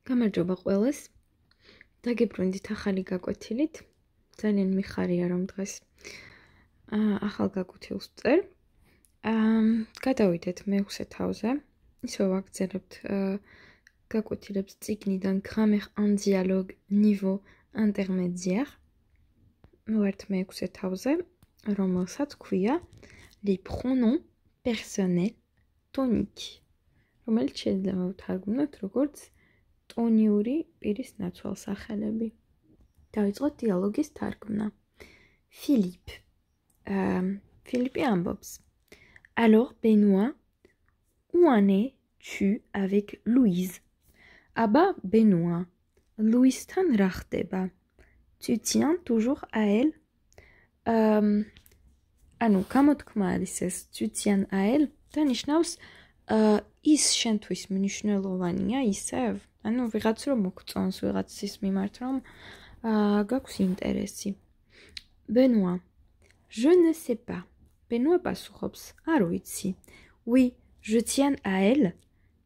გამარჯობა ყველას. დაგიბრუნდით ახალი გაკვეთილით. ძალიან მიხარია რომ დღეს ახალ გაკვეთილს ვწერ. გადავიდეთ მე-6 თავზე. ისევ ვაგრძელებთ გაკვეთილებს წიგნიდან Grammaire en dialogue niveau intermédiaire. ვართ მე-6 თავზე, რომელსაც ქვია les pronoms personnels toniques. რომელიც შეიძლება ვთარგმნოთ როგორც ტონიური პირის ნაცვალსახელები. დავიწყოთ დიალოგის თარგმნა. Philippe ambops. Alors Benoît, où en es-tu avec Louise? Ah bah Benoît, Louise-თან რა ხდება? Tu tiens toujours à elle? ანუ გამოთქმა არის ეს tu tiens à elle და ნიშნავს ის შენთვის მნიშვნელოვანია ისევ? ანუ ვიღაც რომ მოგწონს ვიღაცის მიმართ რომ გაქვს ინტერესი. Benoît, je ne sais pas. Benoît პასუხობს, არ ვიცი. Oui, je tiens à elle,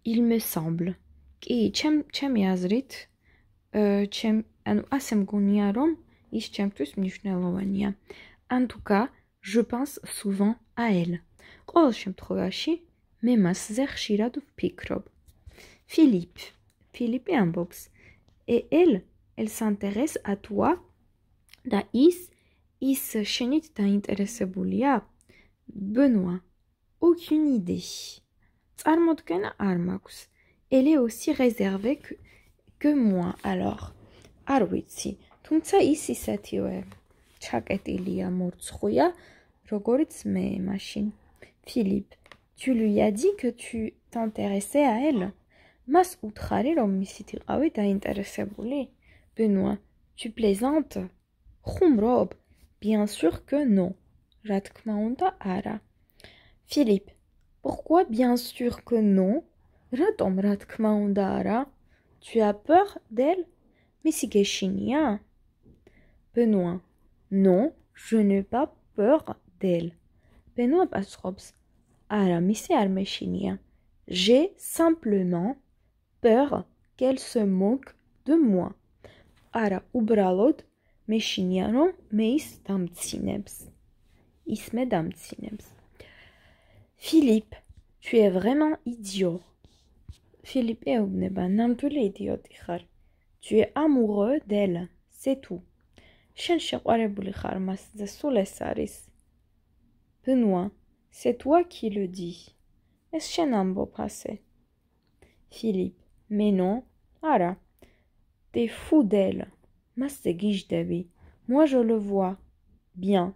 il me semble. კი, ჩემი აზრით, ანუ ასე მგონია რომ ის ჩემთვის მნიშვნელოვანია. En tout cas, je pense souvent à elle. ყოველ შემთხვევაში მე მასზე ხშირად ვფიქრობ. Philippe ambops. Et elle s'intéresse à toi? და ის შენით დაინტერესებულია? Benoît, aucune idée. წარმოდგენა არ მაქვს. Elle est aussi réservée que moi, alors. არ ვიცი, თუმცა ის ისეთივე ჩაკეტილია, მორცხვია, როგორიც მე მაშინ. Philippe, tu lui as dit que tu t'intéressais à elle? Mas უთხარი რომ მისით იყავი დაინტერესებული? Benoît, tu plaisantes? ხუმრობ? Bien sûr que non. რა თქმა უნდა, არა. Philippe, pourquoi bien sûr que non? რატომ რა თქმა უნდა, არა? Tu as peur d'elle? მისი გეშინია? Benoît, non, je n'ai pas peur d'elle. Benoît პასუხობს, არა, მისი არ მეშინია. J'ai simplement peur qu'elle se moque de moi. არა, უბრალოდ მეშინია რომ მე ის დამცინებს. ის მე დამცინებს. Philippe, tu es vraiment idiot. Philippe ეუბნება, ნამდვილი იდიოტი ხარ. Tu es amoureux d'elle, c'est tout. შენ შეყვარებული ხარ მასზე, სულ ეს არის. Benoît, c'est toi qui le dis. ეს შენ ამბობ ასე. Philippe, mais non, არა. T'es fou d'elle. მასზე გიждები. Moi je le vois. Bien.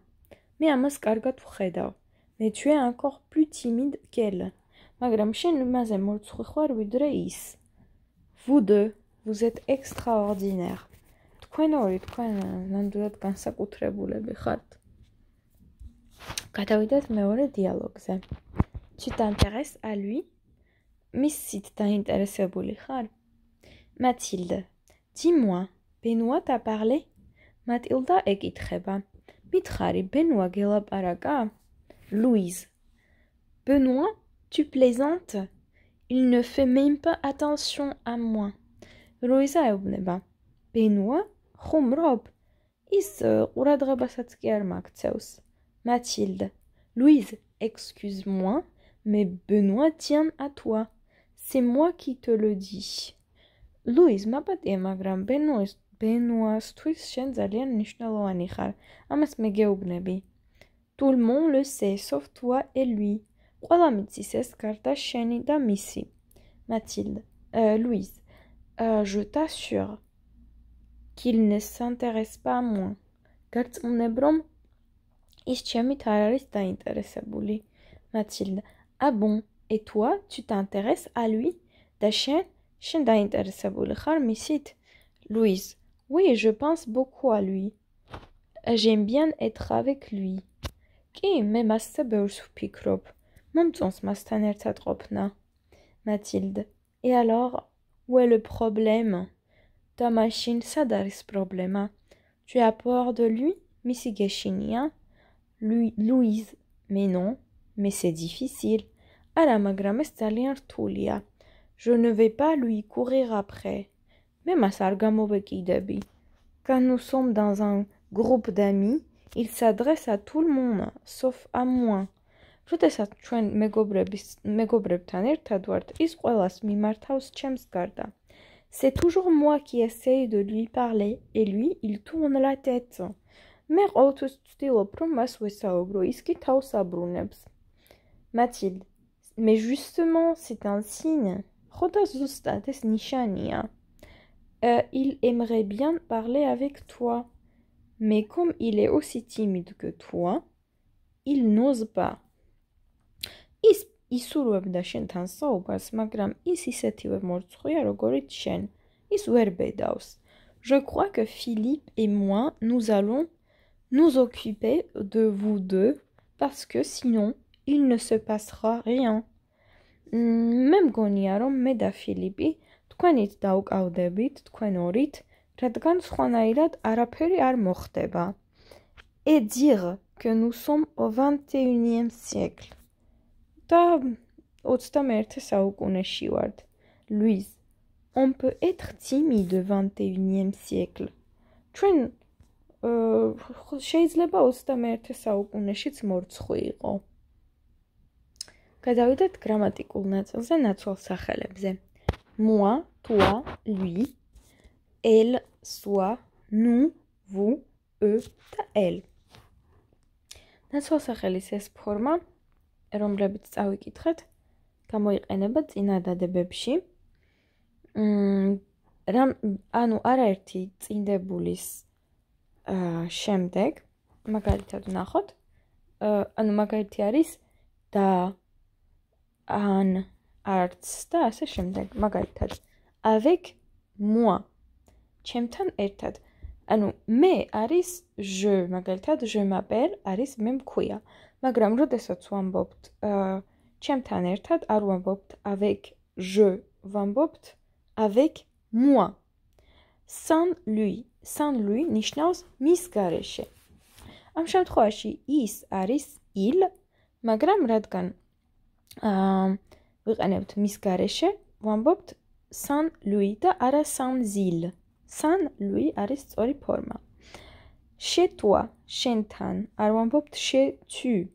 მე ამას კარგად ვხედავ. Mais tu es encore plus timide qu'elle. მაგრამ შენ იმაზე მორცხვი ხარ ვიდრე ის. Vous deux, vous êtes extraordinaires. თქვენ ორი, თქვენ ნამდვილად განსაკუთრებულები ხართ. გადავიდეთ მეორე დიალოგზე. Tu t'intéresses à lui? მისით დაინტერესებული ხარ? Mathilde, dis-moi, Benoît t'a parlé? Mathilda ეკითხება. მითხარი, Benoît გელაპარაკა? Louise, Benoît, tu plaisantes? Il ne fait même pas attention à moi. Louise ეუბნება. Benoît, ხუმრობ? ის ყურადღებასაც კი არ მაქცევს. Mathilde, Louise, excuse-moi, mais Benoît tient à toi. C'est moi qui te le dis. Louise, მაპატია, მაგრამ Benoît-თვის შენ ძალიან მნიშვნელოვანი ხარ. ამას მე გეუბნები. Tout le monde le sait, sauf toi et lui. ყველა მიცის ეს გარდა შენი და მისი. Mathilde, Louise, je t'assure qu'il ne s'intéresse pas à moi. გარწმუნებ რომ ის ჩემით არ არის დაინტერესებული. Mathilde, ah bon, et toi, tu t'intéresses à lui? და შენ დაინტერესებული ხარ მისით? Louise, oui, je pense beaucoup à lui. J'aime bien être avec lui. კი, მე მასზე ბევრს ვფიქრობ. მომწონს მასთან ერთად ყოფნა. Mathilde, et alors, où est le problème? და მაშინ სად არის პრობლემა? Tu as peur de lui? მისი გეშინია? Louise, mais non, mais c'est difficile. არა, მაგრამ ეს ძალიან რთულია. Je ne vais pas lui courir après. მე მას არ გამოვეკიდები. Quand nous sommes dans un groupe d'amis, il s'adresse à tout le monde, sauf à moi. როდესაც ჩვენ მეგობრებთან ერთად ვართ, ის ყველას მიმართავს ჩემს გარდა. C'est toujours moi qui essaye de lui parler et lui, il tourne la tête. მე ყოველთვის ვცდილობ, რომ მას ვესაუბრო, ის კი თავს აბრუნებს. Mathilde, mais justement, c'est un signe. ხოდა ზუსტად ეს ნიშანია. Il aimerait bien parler avec toi, mais comme il est aussi timide que toi, il n'ose pas. ის ისურვებდა შენთან საუბარს, მაგრამ ის ისეთივე მორცხვია, როგორიც შენ. ის ვერ ბედავს. Je crois que Philippe et moi, nous allons nous occuper de vous deux, parce que sinon, il ne se passera rien. მე მგონია, რომ მე და ფილიპი თქვენით დავკავდებით, თქვენ ორით, რადგან სხვანაირად არაფერი არ მოხდება. Et dire que nous sommes au 21e siècle. და 21 საუკუნეში ვართ. Louise, on peut être timide au 21e siècle. ჩვენ შეიძლება 21 საუკუნეშიც მორცხვი იყო. გადავიდეთ გრამატიკულ ნაწილზე ნაცვალ სახელებზე. Moi, toi, lui, elle, soi, nous, vous, eux და elle. ნაცვალ სახელის ეს ფორმა, რომლებიც წავიკითხეთ, გამოიყენება წინადადებებში. ანუ არაერთი წინდებულის შემდეგ, მაგალითად ვნახოთ, ანუ მაგალითი არის და an, arts და ასე შემდეგ, მაგალითად avec moi, ჩემთან ერთად. ანუ მე არის je, მაგალითად je m'appelle არის მე მქვია. მაგრამ როდესაც ვამბობთ ჩემთან ერთად, არ ვამბობთ avec je, ვამბობთ avec moi. Sans lui, sans lui ნიშნავს მის გარეშე. ამ შემთხვევაში ის არის il, მაგრამ რადგან ვიყენებთ მის გარეშე, ვამბობთ sans lui და არა sans il. Sans lui არის სწორი ფორმა. Chez toi, შენთან, არ ვამბობთ chez tu.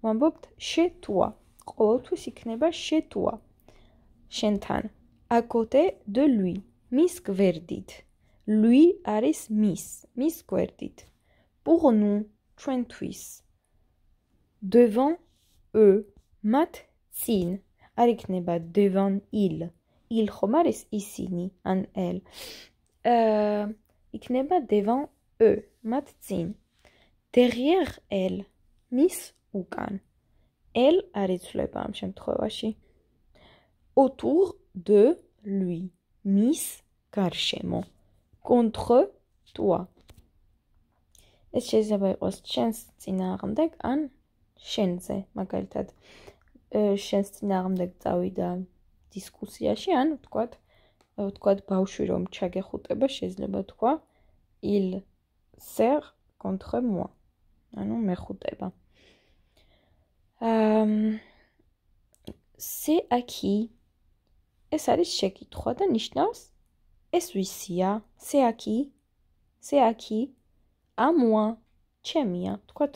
ვამბობთ chez toi. ყოველთვის იქნება chez toi. შენთან. À côté de lui. მის გვერდით. Lui არის მის გვერდით. Pour nous, ჩვენთვის. Devant eux, მათ წინ. არ იქნება devant il. Il ხომ არის ისინი, ან elle. იქნება devant eux, მათ წინ. Derrière elle, მის უკან. Elle არ იცვლება ამ შემთხვევაში. Autour de lui, მის გარშემო. Contre toi. ეს შეიძლება იყოს შენს წინააღმდეგ, ან შენზე, მაგალითად. შენს წინააღმდეგ წავიდა დისკუსიაში, ან ვთქვათ ბავშვი რომ ჩაგეხუტება, შეიძლება თქვა il sert contre moi. ანუ მეხუტება. C'est à qui? ეს არის შეკითხვა და ნიშნავს ეს ვისია? C'est à qui? C'est à qui? À moi. ჩემია. თქვათ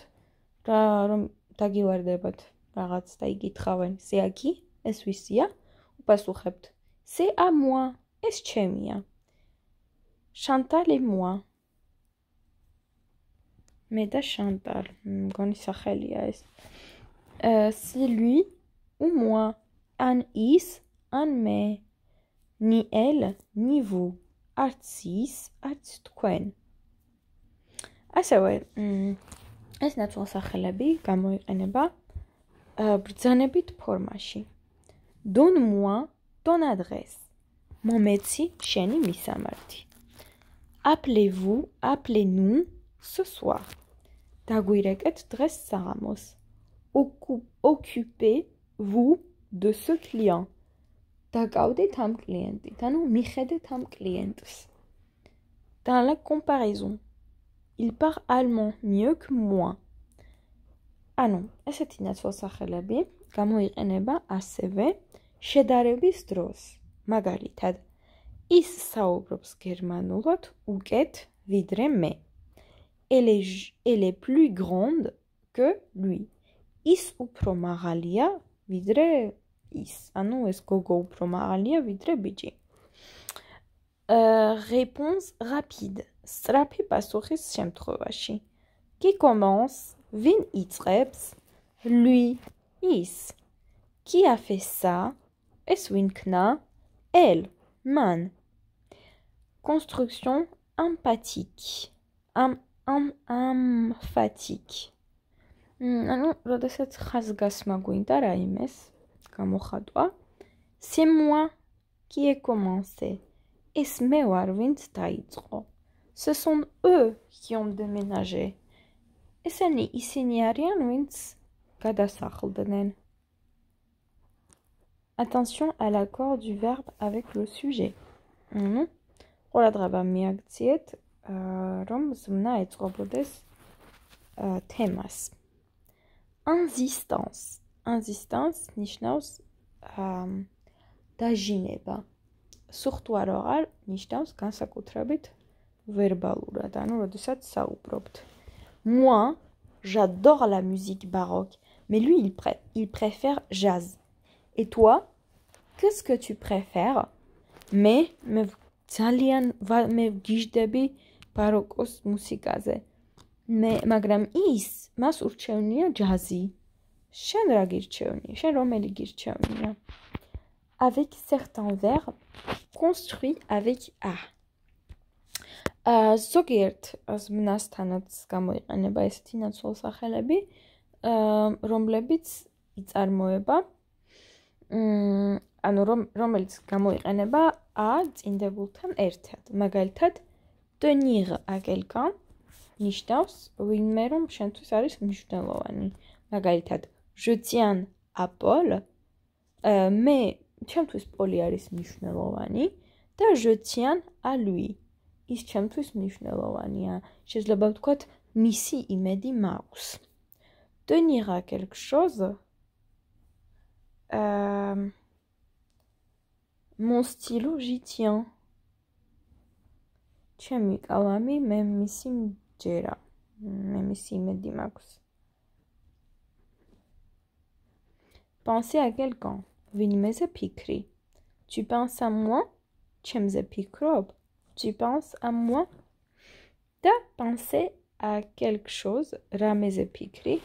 რომ დაგივარდებათ რაღაც და იგითხავენ c'est à qui? ეს ვისია? უპასუხებთ c'est à moi. ეს ჩემია. Chantal et moi. მე და Chantal. მგონი სახელია ეს. C'est lui ou moi. An is, an me. Ni elle, ni vous. Arts is, arts თქვენ. ასევე ეს ნაცვალსახელები გამოიყენება ბრძანებით ფორმაში. Donne-moi ton adresse. მომეცი შენი მისამართი. Appelez-vous, appelez-nous ce soir. დაგვირეკეთ დღეს საღამოს. Occupez-vous de ce client. დაკავდით ამ კლიენტით, ანუ მიხედეთ ამ კლიენტს. Dans la comparaison. Il parle allemand mieux que moi. ანუ, ესეთი ნაცვალსახელები გამოიყენება ასევე შედარების დროს. მაგალითად, Ის საუბრობს გერმანულად უკეთ ვიდრე მე. Elle est plus grande que lui. Ის უფრო მაღალია ვიდრე ის. ანუ ეს გოგო უფრო მაღალია ვიდრე ბიჭი. Réponse rapide. სწრაფი პასუხის შემთხვევაში. Qui commence? Vin itzreps. Lui. Is. Qui a fait ça? Es winkna. Elle. Man. Construction empathique. Emphatique. ანუ, როდესაც ხაზგასმა გვინდა რაიმეს გამოხატვა, c'est moi qui ai commencé. Es მე ვარ, ვინც დაიწყო. Ce sont eux qui ont déménagé. ისინი არიან, ვინც გადასახლდნენ. Attention à l'accord du verbe avec le sujet. ყურადღება მიაქციეთ, რომ ზმნა ეწყობოდეს თემას. Insistance. Insistance ნიშნავს დაჟინება. სუხტვარო არ ნიშნავს განსაკუთრებით ვერბალურად, ანუ როდესაც საუბრობთ. Moi, j'adore la musique baroque, mais lui, il préfère jazz. Et toi, qu'est-ce que tu préfères? Mais ძალიან მე გიждები ბაროკოს მუსიკაზე. მაგრამ მას ურჩევნია ჯაზი. შენ რა გირჩევნია? შენ რომელი გირჩევნია? Avec certains verbes construits avec a. ზოგიერთ ზმნასთანაც გამოიყენება ესეთი ნაცვალსახელები, რომლებიც იწარმოება ანუ რომელიც გამოიყენება a წინდებულთან ერთად. მაგალითად, tenir à quelqu'un ნიშნავს ვინმე რომ შენთვის არის მნიშვნელოვანი. მაგალითად, je tiens à Paul, მე ჩემთვის პოლი არის მნიშვნელოვანი და je tiens à lui. ის ჩემთვის მნიშვნელოვანია. შეიძლება ვთქვათ, მისი იმედი მაქვს. Tenir à quelque chose. Mon stylo, j'y tiens. ჩემი კალამი მე მისი მჯერა. მე მისი იმედი მაქვს. Penser à quelqu'un. ვინმეზე ფიქრი. Tu penses à moi? ჩემზე ფიქრობ? Tu penses à moi? Da penser à quelque chose, rameze pikri.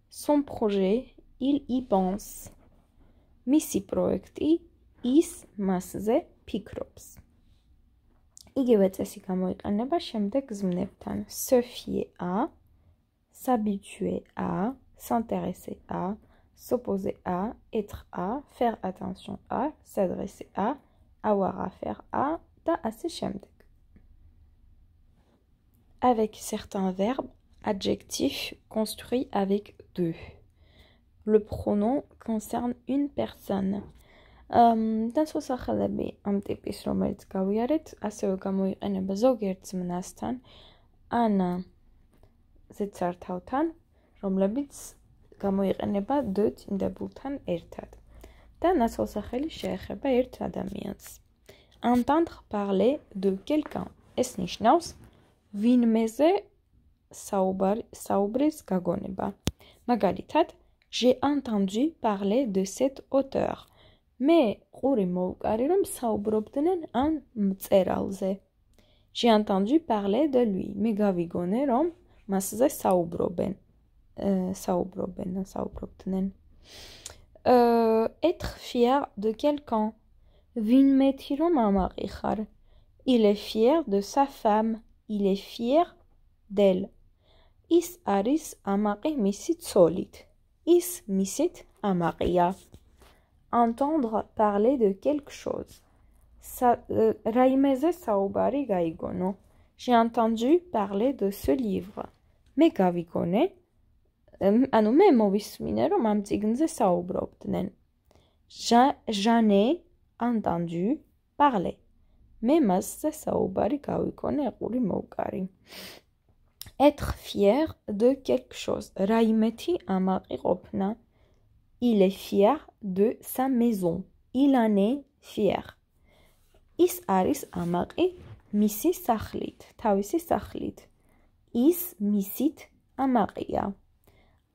Son projet, il y pense. Misi projekti, is masze pikrops. იგივე წესი გამოიყენება შემდეგ ზმნებთან. Se fier à, s'habituer à, s'intéresser à, s'opposer à, être à, faire attention à, s'adresser à, avoir affaire à, da assez შემდეგ. Avec certains verbes, adjectifs construits avec deux. Le pronom concerne une personne. დასახელები ამ ტიპის, რომელიც გავიარეთ, ასევე გამოიყენება ზოგიერთ ზმნასთან, ან ზედსართავთან, რომლებიც გამოიყენება d წინდებულთან ერთად. და ნაცვალსახელი შეეხება ერთ ადამიანს. Entendre parler de quelqu'un. ეს ნიშნავს ვინმეზე საუბრის გაგონება. მაგალითად, j'ai entendu parler de cet auteur. მე ყური მოვუკარი რომ საუბრობდნენ ამ მწერალზე. J'ai entendu parler de lui. მე გავიგონე რომ მასზე საუბრობდნენ. Être fier de quelqu'un. ვინმეთი რომ ამაყი ხარ. Il est fier de sa femme. Il est fier d'elle. ის არის ამაყი მისი ცოლით. ის მისით ამაყია. Entendre parler de quelque chose. რაიმეზე საუბარი გაიგონო. J'ai entendu parler de ce livre. მე გავიგონე, ანუ მე მოვისმინე რომ ამ წიგნზე საუბრობდნენ. J'en ai entendu parler. მე მასზე საუბარი გავიგონე, ყური მოვკარი. Être fier de quelque chose. რაიმეთი ამაყი ყოფნა. Il est fier de sa maison. Il en est fier. ის არის ამაყი მისი სახლით, თავისი სახლით. ის მისით ამაყია.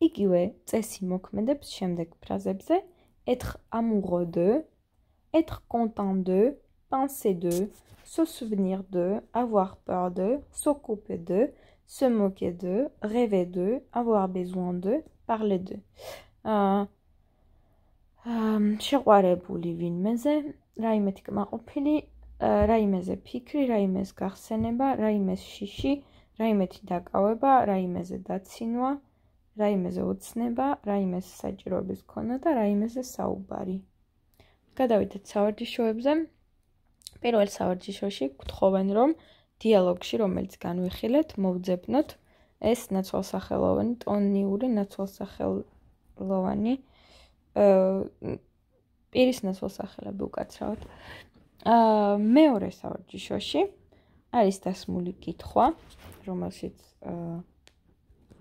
იგივე წესი მოქმედებს შემდეგ ფრაზებზე. Être amoureux de, être content de, penser de, se souvenir de, avoir peur de, s'occuper de, se moquer de, rêver de, avoir besoin de, parler de. შეყვარებული ვინმეზე, რაიმე კმაყოფილი, რაიმეზე ფიქრი, რაიმეს გახსენება, რაიმეს შიში, რაიმეთი დაკავება, რაიმეზე დაცინვა, რაიმეზე ოცნება, რაიმეს საჭიროების ქონა და რაიმეზე საუბარი. გადავიდეთ სავარჯიშოებზე. პირველ სავარჯიშოში გთხოვენ, რომ დიალოგში, რომელიც განვიხილეთ, მოვძებნოთ ეს ნაცვალსახელოვანი, ტონიური ნაცვალსახელოვანი პირის ნაცვალსახელები უკაცრავად. მეორე სავარჯიშოში არის დასმული კითხვა, რომელშიც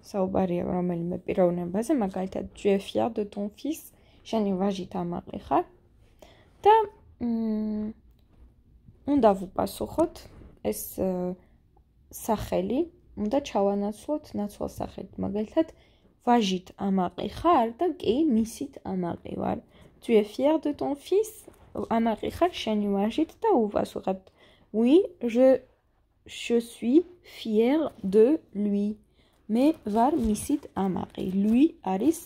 საუბარია რომელიმე პიროვნებაზე, მაგალითად, tu es fier de ton fils, შენი ვაჟით ამაყი ხარ და უნდა ვუპასუხოთ ეს სახელი, უნდა ჩავანაცვლოთ ნაცვალსახელით, მაგალითად, ვაჟით ამაყი ხარ და კი მისით ამაყი ვარ. Tu es fier de ton fils, ამაყი ხარ შენი ვაჟით და უპასუხებთ oui, je suis fier de lui. მე ვარ მისით ამაყი. Lui არის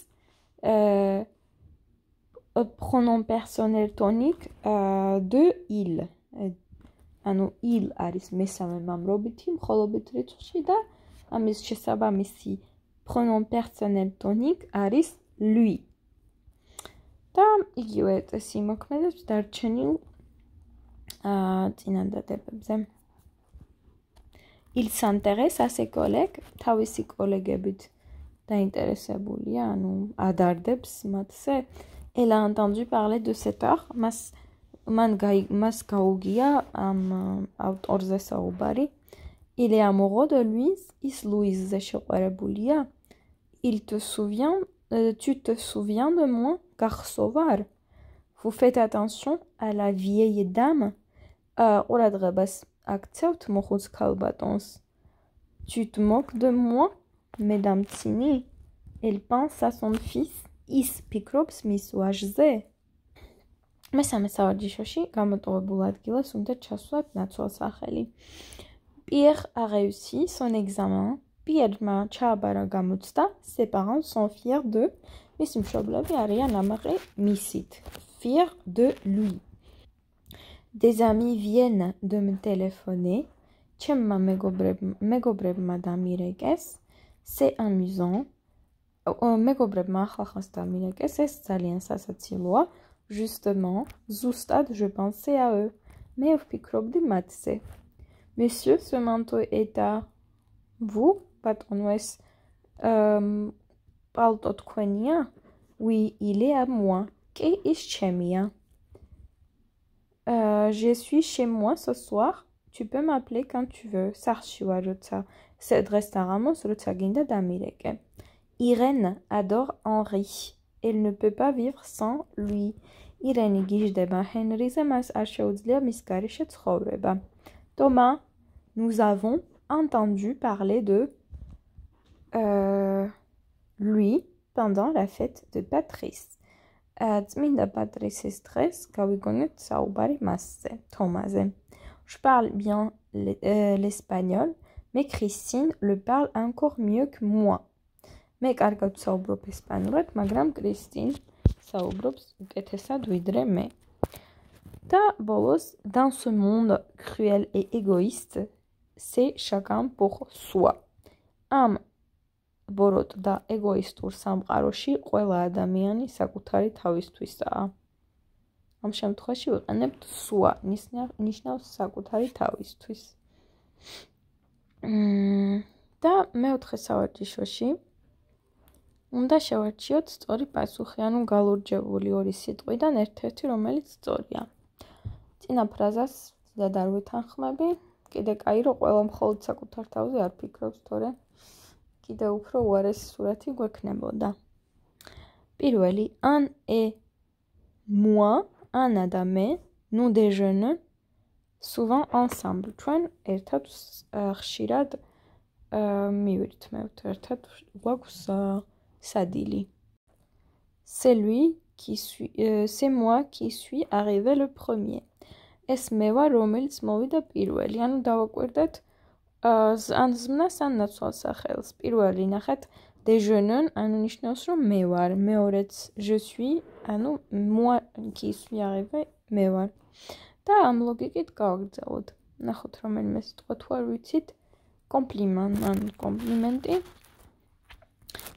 pronom personnel tonique de il. ანუ il არის მესამე მამრობითი მხოლობით რიცხვში და ამის შესაბამისი pronom personnel tonique არის lui. და იგივე წესი მოქმედებს დარჩენილ წინადადებებზე. Il s'intéresse à ses collègues, თავისი კოლეგებით დაინტერესებულია, ანუ ადარდებს მათზე. Elle a entendu parler de cet art, მას გაუგია ამ ავტორზე საუბარი. Il est amoureux de Louise, ის ლუიზზე შეყვარებულია. Tu te souviens de moi, გახსოვარ? Vous faites attention à la vieille dame. ყურადღებას აქცევთ მოხუც ქალბატონს. Tu te moques de moi, mesdames Tsini. Elle pense à son fils. ის ფიქრობს მის ვაჟზე. მესამე სავარჯიშოში გამოტოვებულ ადგილას უნდა ჩასვათ ნაცვალსახელი. Pierre a réussi son examen. Pierre-მა ჩააბარა გამოცდა. Ses parents sont fiers de. მისი მშობლები არიან ამაყი მისით. Fiers de lui. Des amis viennent de me téléphoner. ჩემმა მეგობრებმა დამირეკეს. C'est amusant. მეგობრებმა ახლახანს დამირეკეს, ეს ძალიან სასაცილოა. Justement, ზუსტად, je pensais à eux. მე ვფიქრობდი მათზე. Monsieur, ce manteau est à vous? ბატონო, ეს პალტო თქვენია? Oui, il est à moi. კი, ის ჩემია. Je suis chez moi ce soir. Tu peux m'appeler quand tu veux. სახლში ვარ, როცა დღეს დაღამოს, როცა გინდა დამირეკე. Irène adore Henri. Elle ne peut pas vivre sans lui. Irène გიждდება ჰენრიზე, მას არ შეუძლია მის გარეშე ცხოვრება. Thomas, nous avons entendu parler de lui pendant la fête de Patrice. წმინდა პატრისის დღეს გავიგონეთ საუბარი მასზე, თომაზე. Je parle bien l'espagnol, mais Christine le parle encore mieux que moi. მე კარგად საუბრობ ესპანურად, მაგრამ კრისტინ საუბრობს უკეთესად ვიდრე მე. და ბოლოს, dans ce monde cruel et égoïste, c'est chacun pour soi. ამ ბოროტ და ეგოისტურ სამყაროში ყველა ადამიანი საკუთარი თავისთვისაა. ამ შემთხვევაში ვიყენებთ sua, ნიშნავს საკუთარი თავისთვის. და მეოთხე სავარჯიშოში უნდა შევარჩიოთ სწორი პასუხი, ანუ გალურჯებული ორი სიტყვიდან ერთ-ერთი, რომელიც სწორია. წინა ფრაზას ძირად არ ვითანხმები, კიდე კაი რომ ყველა მხოლოდ საკუთარ თავზე არ ფიქრობს, თორე კიდე უფრო უარესი სურათი გვექნებოდა. პირველი, un et moi, ანა და მე, nous déjeunons souvent ensemble. Ჩვენ ერთად ხშირად მივირთმევთ, ერთად გვაქვს სადილი. C'est moi qui suis arrivé le premier. ეს მე ვარ, რომელიც მოვიდა პირველი. ანუ დავაკვირდეთ ან ზმნას, ან ნაცვალსახელს. პირველი ნახეთ déjeune, ანუ ნიშნავს, რომ მე ვარ. მეორეც je suis, ანუ moi qui suis arrivé, მე ვარ. და ამ ლოგიკით გავაგრძელოთ. ნახოთ რომელიმე სიტყვა თუ არ ვიცით. Compliment, ანუ კომპლიმენტი.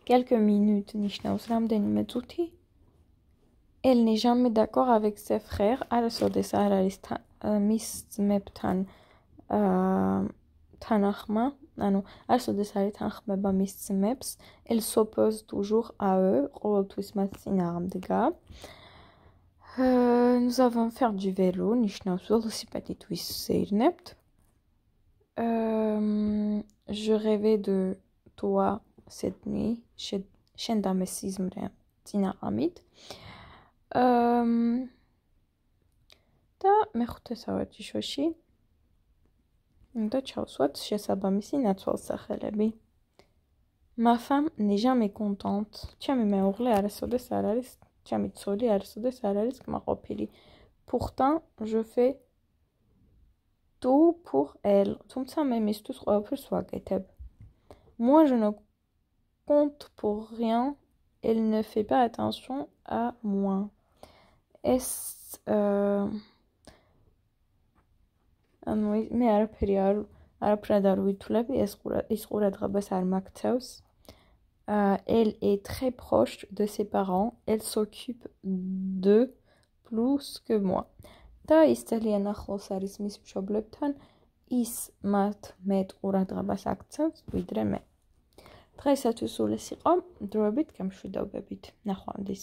Quelques minutes ნიშნავს რამდენიმე წუთი. Elle n'est jamais d'accord avec ses frères. არასოდეს არ არის მის ძმებთან თანახმა, ანუ არასოდეს არ ეთანხმება მის ძმებს. Elle s'oppose toujours à eux, ყოველთვის მათ წინააღმდეგა. Nous avons fait du vélo, ნიშნავს ველოსიპედით ვისეირნებთ. Je rêvais de toi cette nuit. შენ დამესიზმრე წინააღმით. და მეხუთე სავარჯიშოში უნდა ჩავსვათ შესაბამისი ნაცვალსახელები. Ma femme n'est jamais contente. ჩემი მეუღლე არასოდეს არ არის, ჩემი ცოლი არასოდეს არ არის კმაყოფილი. Pourtant, je fais tout pour elle. თუმცა მე მისთვის ყველაფერს ვაკეთებ. Moi, je ne compte pour rien. Elle ne fait pas attention à moi. ეს ანუ მე არაფრად არ ვითვლები, ის ყურადღებას არ მაქცევს. Elle est très proche de ses parents. Elle s'occupe d'eux plus que moi. და ის ძალიან ახლოს არის მის მშობლებთან. ის მათ მეტ ყურადღებას აქცევს, ვიდრე მე. დღეისათვის სულ ეს იყო. დროებით გემშვიდობებით. ნახვამდის.